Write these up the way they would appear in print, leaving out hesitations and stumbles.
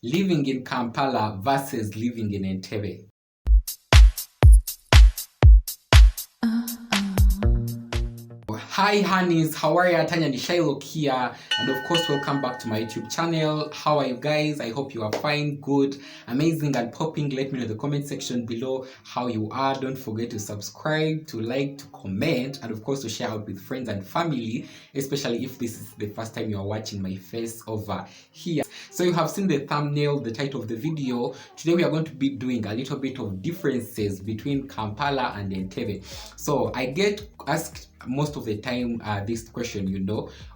Living in Kampala versus living in Entebbe. Hi honeys, how are you? Tanya ni Shiloh here, and of course welcome back to my YouTube channel. How are you guys? I hope you are fine, good, amazing and popping. Let me know in the comment section below how you are. Don't forget to subscribe, to like, to comment, and of course to share out with friends and family, especially if this is the first time you are watching my face over here. So you have seen the thumbnail, the title of the video. Today we are going to be doing a little bit of differences between Kampala and Entebbe. So I get asked most of the time this question,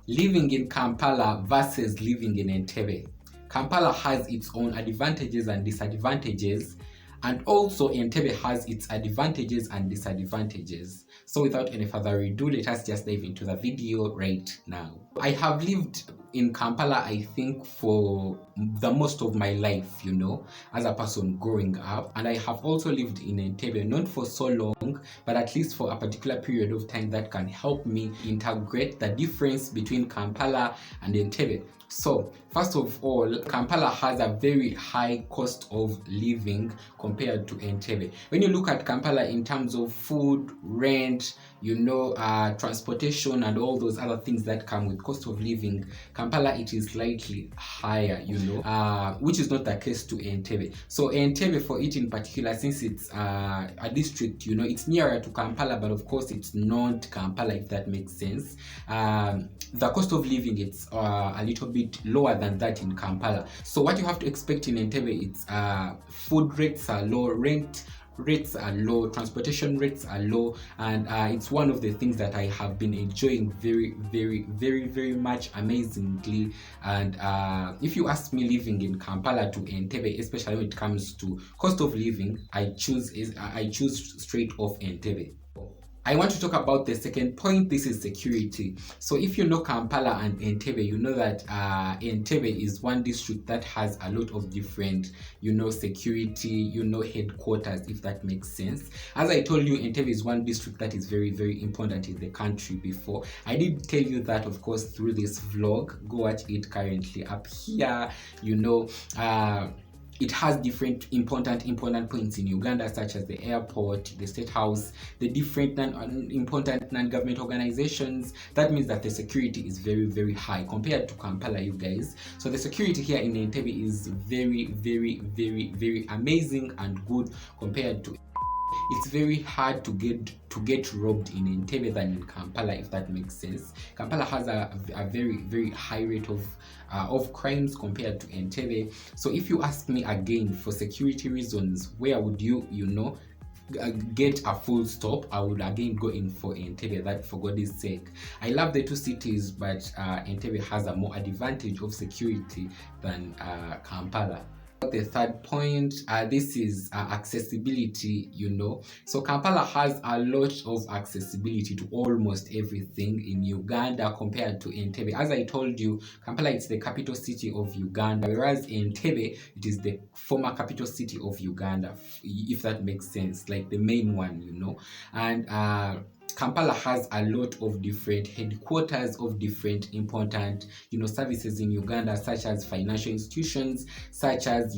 living in Kampala versus living in Entebbe. Kampala has its own advantages and disadvantages, and also Entebbe has its advantages and disadvantages. So without any further ado, let us just dive into the video right now. I have lived in Kampala, I think, for the most of my life, as a person growing up. And I have also lived in Entebbe, not for so long, but at least for a particular period of time that can help me integrate the difference between Kampala and Entebbe. So, first of all, Kampala has a very high cost of living compared to Entebbe. When you look at Kampala in terms of food, rent, transportation and all those other things that come with cost of living, Kampala, it is slightly higher, which is not the case to Entebbe. So Entebbe, for it in particular, since it's a district, it's nearer to Kampala, but of course it's not Kampala, if that makes sense. The cost of living, it's a little bit lower than that in Kampala. So what you have to expect in Entebbe, it's food rates are low, rent rates are low, transportation rates are low, and it's one of the things that I have been enjoying very, very, very, very much, amazingly. And if you ask me, living in Kampala to Entebbe, especially when it comes to cost of living, I choose straight off Entebbe. I want to talk about the second point. This is security. So if you know Kampala and Entebbe, you know that Entebbe is one district that has a lot of different, security, headquarters, if that makes sense. As I told you, Entebbe is one district that is very, very important in the country before. I did tell you that, of course, through this vlog. Go watch it currently up here, it has different important points in Uganda, such as the airport, the state house, the different important non-government organizations. That means that the security is very, very high compared to Kampala, you guys. So the security here in Entebbe is very, very, very, very amazing and good compared to. It's very hard to get robbed in Entebbe than in Kampala, if that makes sense. Kampala has a very, very high rate of crimes compared to Entebbe. So if you ask me again, for security reasons, where would you get a full stop, I would again go in for Entebbe, that for God's sake. I love the two cities, but Entebbe has a more advantage of security than Kampala. The third point, this is accessibility. So Kampala has a lot of accessibility to almost everything in Uganda compared to Entebbe. As I told you, Kampala is the capital city of Uganda, whereas Entebbe, it is the former capital city of Uganda, if that makes sense, like the main one, and Kampala has a lot of different headquarters of different important, services in Uganda, such as financial institutions, such as,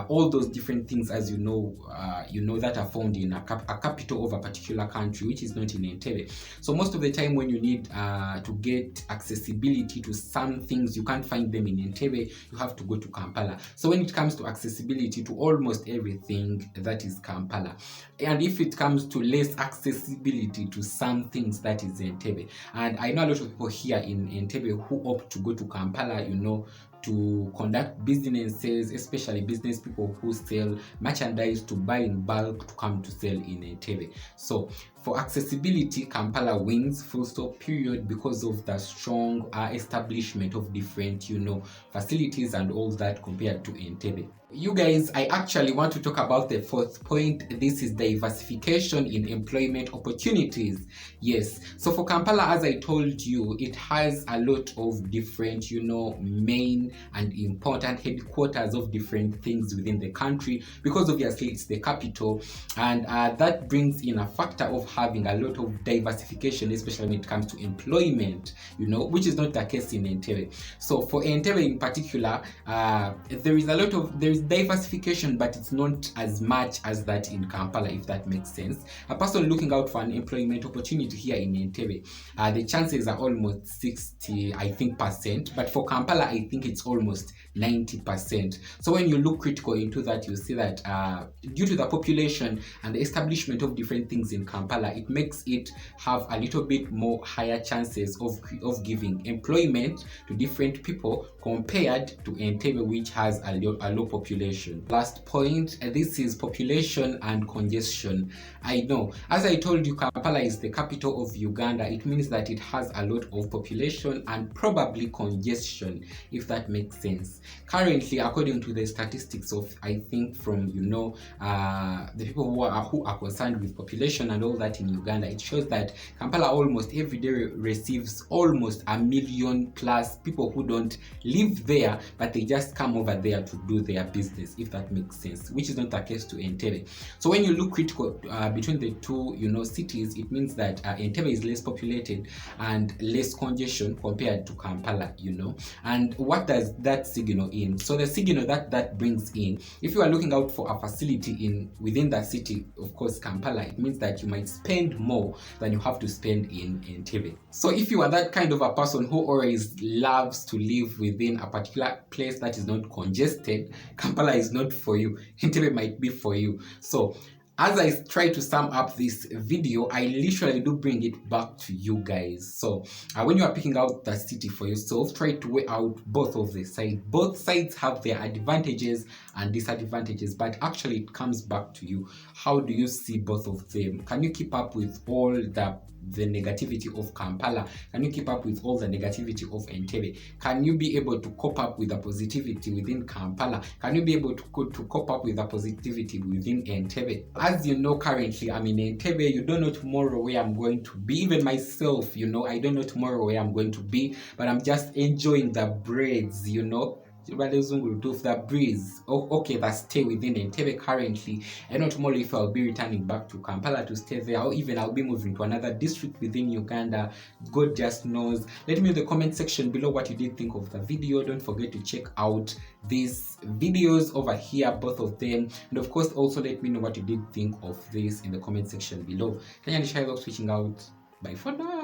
all those different things, as that are found in a capital of a particular country, which is not in Entebbe. So most of the time when you need to get accessibility to some things, you can't find them in Entebbe, you have to go to Kampala. So when it comes to accessibility to almost everything, that is Kampala. And if it comes to less accessibility to some things, that is Entebbe. And I know a lot of people here in Entebbe who opt to go to Kampala, to conduct businesses, especially business people who sell merchandise, to buy in bulk, to come to sell in Entebbe. So for accessibility, Kampala wins, full stop, period, because of the strong establishment of different, facilities and all that compared to Entebbe. You guys, I actually want to talk about the fourth point. This is diversification in employment opportunities. Yes, so for Kampala, as I told you, it has a lot of different, main and important headquarters of different things within the country, because obviously it's the capital, and that brings in a factor of having a lot of diversification, especially when it comes to employment, which is not the case in Entebbe. So for Entebbe in particular, there is diversification, but it's not as much as that in Kampala, if that makes sense. A person looking out for an employment opportunity here in Entebbe, the chances are almost 60, I think, percent, but for Kampala, I think it's almost 90%. So when you look critical into that, you see that due to the population and the establishment of different things in Kampala, it makes it have a little bit more higher chances of giving employment to different people compared to Entebbe, which has a low population. Last point, this is population and congestion. I know, as I told you, Kampala is the capital of Uganda. It means that it has a lot of population and probably congestion, if that makes sense. Currently, according to the statistics of, I think, from the people who are concerned with population and all that in Uganda, it shows that Kampala almost every day receives almost 1 million plus people who don't live there, but they just come over there to do their business, if that makes sense, which is not the case to Entebbe. So when you look critical between the two cities, it means that Entebbe is less populated and less congestion compared to Kampala. And what does that signal in? So the signal that brings in, if you are looking out for a facility within the city, of course Kampala, it means that you might spend more than you have to spend in Entebbe. So if you are that kind of a person who always loves to live within a particular place that is not congested, Kampala is not for you. Entebbe might be for you. So as I try to sum up this video, I literally do bring it back to you guys. So when you are picking out the city for yourself, try to weigh out both of the sides. Both sides have their advantages and disadvantages, but actually it comes back to you. How do you see both of them? Can you keep up with all the negativity of Kampala? Can you keep up with all the negativity of Entebbe? Can you be able to cope up with the positivity within Kampala? Can you be able to cope up with the positivity within Entebbe? As you know, currently I'm in Entebbe. You don't know tomorrow where I'm going to be. Even myself, I don't know tomorrow where I'm going to be, but I'm just enjoying the breeze, the breeze. Okay, that stay within Entebbe currently. I know tomorrow if I'll be returning back to Kampala to stay there, or even I'll be moving to another district within Uganda. God just knows. Let me know in the comment section below what you did think of the video. Don't forget to check out these videos over here, both of them, and of course also let me know what you did think of this in the comment section below. Kenya Nisha switching out. Bye for now.